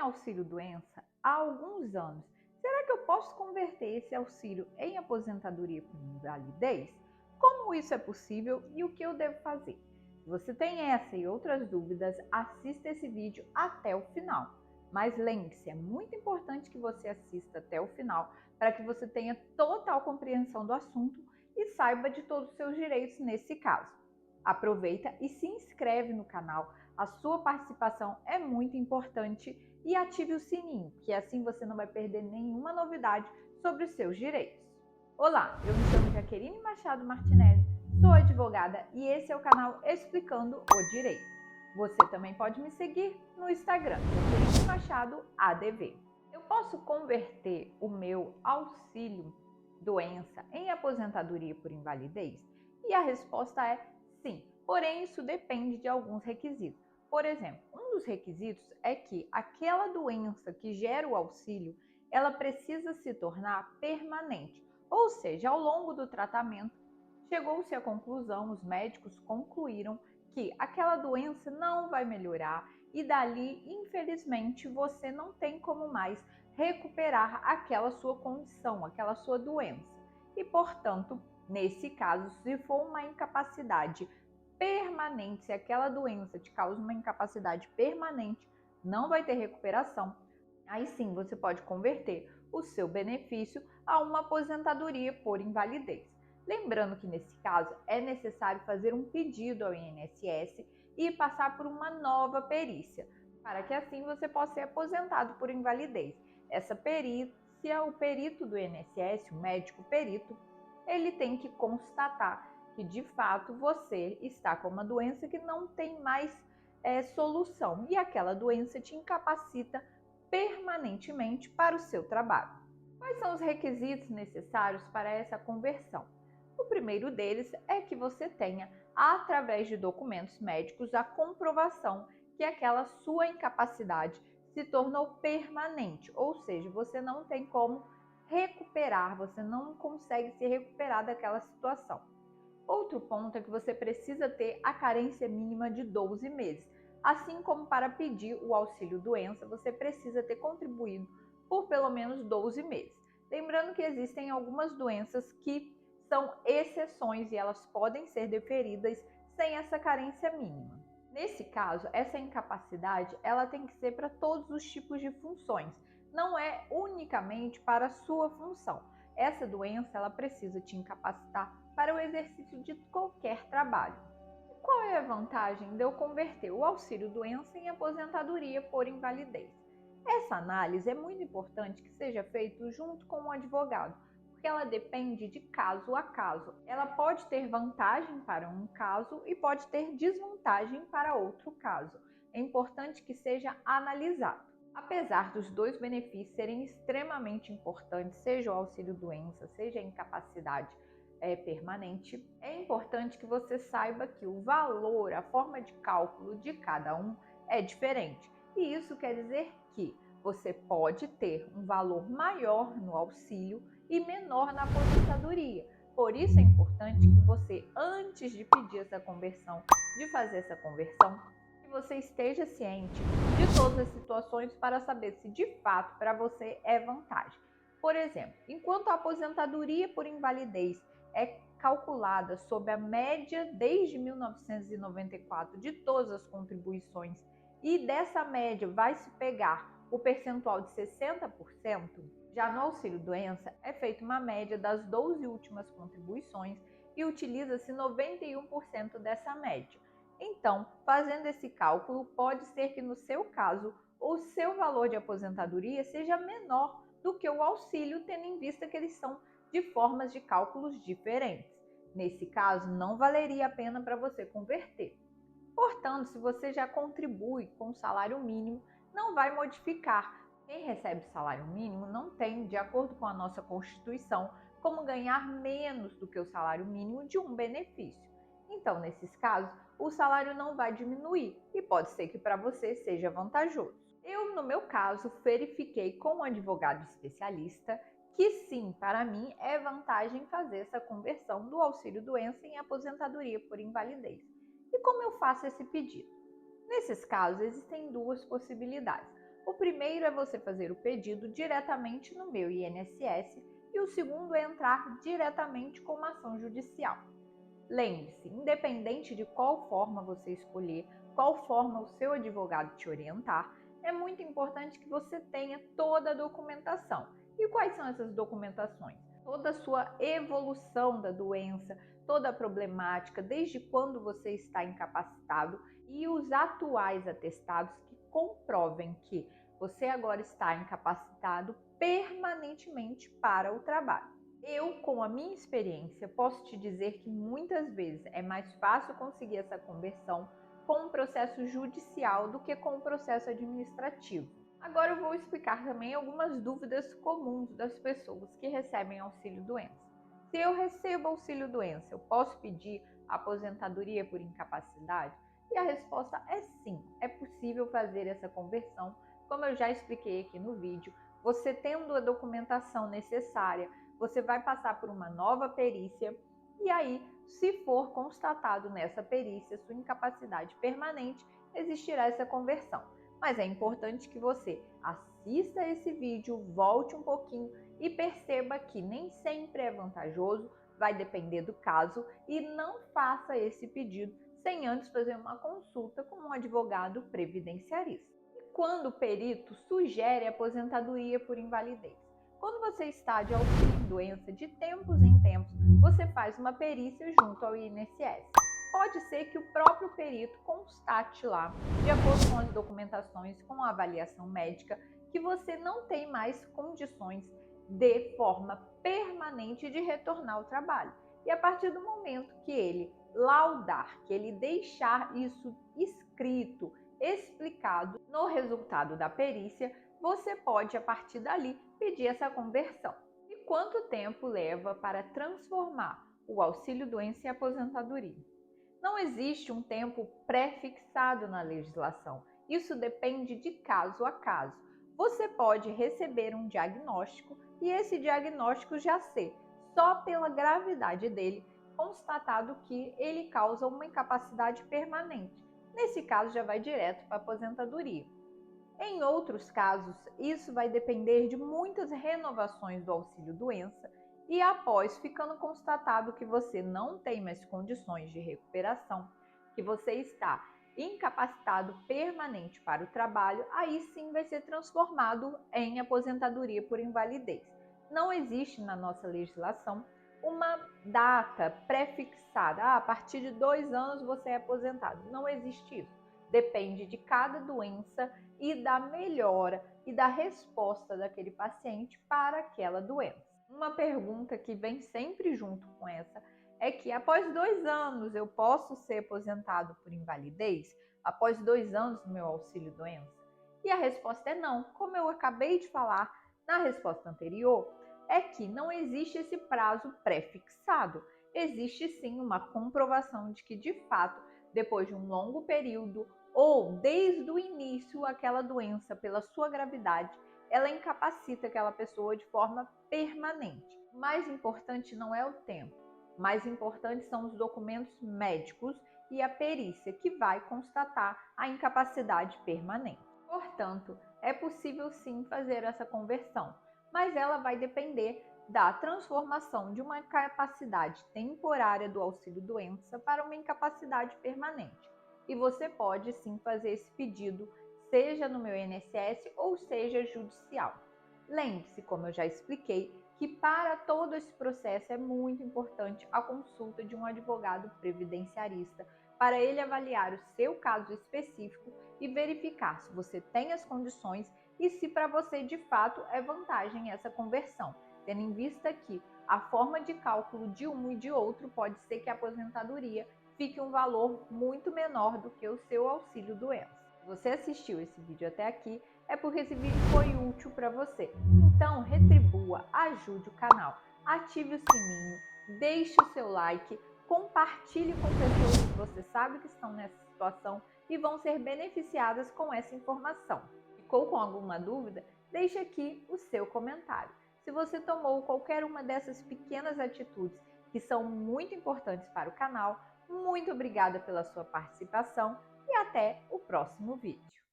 auxílio-doença há alguns anos. Será que eu posso converter esse auxílio em aposentadoria por invalidez? Como isso é possível e o que eu devo fazer? Se você tem essa e outras dúvidas, assista esse vídeo até o final. Mas lembre-se, é muito importante que você assista até o final para que você tenha total compreensão do assunto e saiba de todos os seus direitos nesse caso. Aproveita e se inscreve no canal. A sua participação é muito importante e ative o sininho, que assim você não vai perder nenhuma novidade sobre os seus direitos. Olá, eu me chamo Jaqueline Machado Martinelli, sou advogada e esse é o canal Explicando o Direito. Você também pode me seguir no Instagram, Jaqueline Machado ADV. Eu posso converter o meu auxílio doença em aposentadoria por invalidez? E a resposta é sim, porém isso depende de alguns requisitos. Por exemplo, um dos requisitos é que aquela doença que gera o auxílio, ela precisa se tornar permanente, ou seja, ao longo do tratamento, chegou-se à conclusão, os médicos concluíram que aquela doença não vai melhorar e dali, infelizmente, você não tem como mais recuperar aquela sua condição, aquela sua doença. E, portanto, nesse caso, se for uma incapacidade permanente, se aquela doença te causa uma incapacidade permanente, não vai ter recuperação, aí sim você pode converter o seu benefício a uma aposentadoria por invalidez. Lembrando que nesse caso é necessário fazer um pedido ao INSS e passar por uma nova perícia, para que assim você possa ser aposentado por invalidez. Essa perícia, o perito do INSS, o médico perito, ele tem que constatar que de fato você está com uma doença que não tem mais solução e aquela doença te incapacita permanentemente para o seu trabalho. Quais são os requisitos necessários para essa conversão? O primeiro deles é que você tenha, através de documentos médicos, a comprovação que aquela sua incapacidade se tornou permanente, ou seja, você não tem como recuperar, você não consegue se recuperar daquela situação. Outro ponto é que você precisa ter a carência mínima de 12 meses. Assim como para pedir o auxílio doença, você precisa ter contribuído por pelo menos 12 meses. Lembrando que existem algumas doenças que são exceções e elas podem ser deferidas sem essa carência mínima. Nesse caso, essa incapacidade ela tem que ser para todos os tipos de funções, não é unicamente para a sua função. Essa doença ela precisa te incapacitar para o exercício de qualquer trabalho. Qual é a vantagem de eu converter o auxílio-doença em aposentadoria por invalidez? Essa análise é muito importante que seja feita junto com o advogado, porque ela depende de caso a caso. Ela pode ter vantagem para um caso e pode ter desvantagem para outro caso. É importante que seja analisado. Apesar dos dois benefícios serem extremamente importantes, seja o auxílio-doença, seja a incapacidade permanente, é importante que você saiba que o valor, a forma de cálculo de cada um é diferente. E isso quer dizer que você pode ter um valor maior no auxílio e menor na aposentadoria. Por isso é importante que você, antes de pedir essa conversão, de fazer essa conversão, que você esteja ciente de todas as situações para saber se de fato para você é vantagem. Por exemplo, enquanto a aposentadoria por invalidez é calculada sob a média desde 1994 de todas as contribuições e dessa média vai se pegar o percentual de 60%, já no auxílio-doença é feita uma média das 12 últimas contribuições e utiliza-se 91% dessa média. Então, fazendo esse cálculo, pode ser que no seu caso, o seu valor de aposentadoria seja menor do que o auxílio, tendo em vista que eles são de formas de cálculos diferentes. Nesse caso, não valeria a pena para você converter. Portanto, se você já contribui com o salário mínimo, não vai modificar. Quem recebe salário mínimo não tem, de acordo com a nossa Constituição, como ganhar menos do que o salário mínimo de um benefício. Então, nesses casos, o salário não vai diminuir e pode ser que para você seja vantajoso. Eu, no meu caso, verifiquei com um advogado especialista que sim, para mim é vantagem fazer essa conversão do auxílio-doença em aposentadoria por invalidez. E como eu faço esse pedido? Nesses casos, existem duas possibilidades. O primeiro é você fazer o pedido diretamente no Meu INSS e o segundo é entrar diretamente com uma ação judicial. Lembre-se, independente de qual forma você escolher, qual forma o seu advogado te orientar, é muito importante que você tenha toda a documentação. E quais são essas documentações? Toda a sua evolução da doença, toda a problemática, desde quando você está incapacitado e os atuais atestados que comprovem que você agora está incapacitado permanentemente para o trabalho. Eu, com a minha experiência, posso te dizer que muitas vezes é mais fácil conseguir essa conversão com um processo judicial do que com um processo administrativo. Agora eu vou explicar também algumas dúvidas comuns das pessoas que recebem auxílio-doença. Se eu recebo auxílio-doença, eu posso pedir aposentadoria por incapacidade? E a resposta é sim, é possível fazer essa conversão, como eu já expliquei aqui no vídeo. Você tendo a documentação necessária, você vai passar por uma nova perícia e aí, se for constatado nessa perícia sua incapacidade permanente, existirá essa conversão. Mas é importante que você assista esse vídeo, volte um pouquinho e perceba que nem sempre é vantajoso, vai depender do caso, e não faça esse pedido sem antes fazer uma consulta com um advogado previdenciarista. E quando o perito sugere aposentadoria por invalidez? Quando você está de auxílio-doença, de tempos em tempos, você faz uma perícia junto ao INSS. Pode ser que o próprio perito constate lá, de acordo com as documentações, com a avaliação médica, que você não tem mais condições de forma permanente de retornar ao trabalho. E a partir do momento que ele laudar, que ele deixar isso escrito, explicado no resultado da perícia, você pode, a partir dali, pedir essa conversão. E quanto tempo leva para transformar o auxílio-doença em aposentadoria? Não existe um tempo pré-fixado na legislação. Isso depende de caso a caso. Você pode receber um diagnóstico e esse diagnóstico já ser, só pela gravidade dele, constatado que ele causa uma incapacidade permanente. Nesse caso, já vai direto para a aposentadoria. Em outros casos, isso vai depender de muitas renovações do auxílio-doença e após ficando constatado que você não tem mais condições de recuperação, que você está incapacitado permanente para o trabalho, aí sim vai ser transformado em aposentadoria por invalidez. Não existe na nossa legislação uma data pré-fixada, a partir de 2 anos você é aposentado. Não existe isso. Depende de cada doença e da melhora e da resposta daquele paciente para aquela doença. Uma pergunta que vem sempre junto com essa é que após 2 anos eu posso ser aposentado por invalidez? Após 2 anos do meu auxílio-doença? E a resposta é não. Como eu acabei de falar na resposta anterior, é que não existe esse prazo pré-fixado. Existe sim uma comprovação de que, de fato, depois de um longo período ou desde o início, aquela doença, pela sua gravidade, ela incapacita aquela pessoa de forma permanente. O mais importante não é o tempo, o mais importante são os documentos médicos e a perícia que vai constatar a incapacidade permanente. Portanto, é possível sim fazer essa conversão, mas ela vai depender da transformação de uma incapacidade temporária do auxílio-doença para uma incapacidade permanente. E você pode sim fazer esse pedido, seja no meu INSS ou seja judicial. Lembre-se, como eu já expliquei, que para todo esse processo é muito importante a consulta de um advogado previdenciarista para ele avaliar o seu caso específico e verificar se você tem as condições e se para você de fato é vantagem essa conversão, tendo em vista que a forma de cálculo de um e de outro pode ser que a aposentadoria fique um valor muito menor do que o seu auxílio-doença. Se você assistiu esse vídeo até aqui, é porque esse vídeo foi útil para você. Então, retribua, ajude o canal, ative o sininho, deixe o seu like, compartilhe com pessoas que você sabe que estão nessa situação e vão ser beneficiadas com essa informação. Ficou com alguma dúvida? Deixe aqui o seu comentário. Se você tomou qualquer uma dessas pequenas atitudes que são muito importantes para o canal, muito obrigada pela sua participação e até o próximo vídeo.